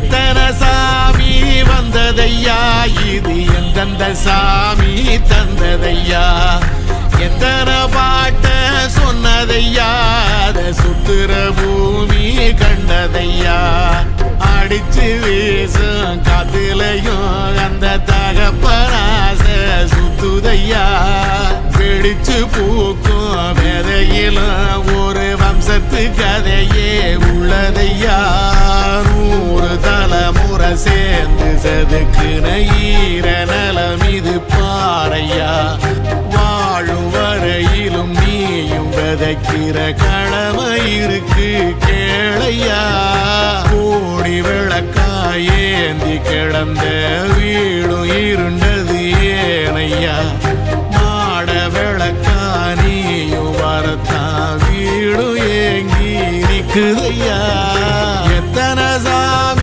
எத்தனை சாமி வந்ததையா, இது எந்தெந்த சாமி தந்ததையா, எத்தனை பாட்ட சொன்னதையா, அத சுத்துற பூமி கண்டதையா, அடிச்சு வீசும் காத்துலையும் அந்த தகப்பனாச சுத்துதையா, வெடிச்சு பூக்கும் வேதையிலும் ஒரு வம்சத்து கதையே உள்ளதையா, 100 தலைமுறை சேர்ந்து செதுக்குன ஈர நலம் இது பாறையா, வாழும் வரையிலும் நீயும் விதைக்கிற கடமை இருக்கு கேளையா, கோடி விளக்காயேந்தி கிடந்த வீடும் இருண்டது ஏனையா, மாட விளக்கா நீயும் வரத்தான் வீடும் ஏங்கி நிக்குதையா.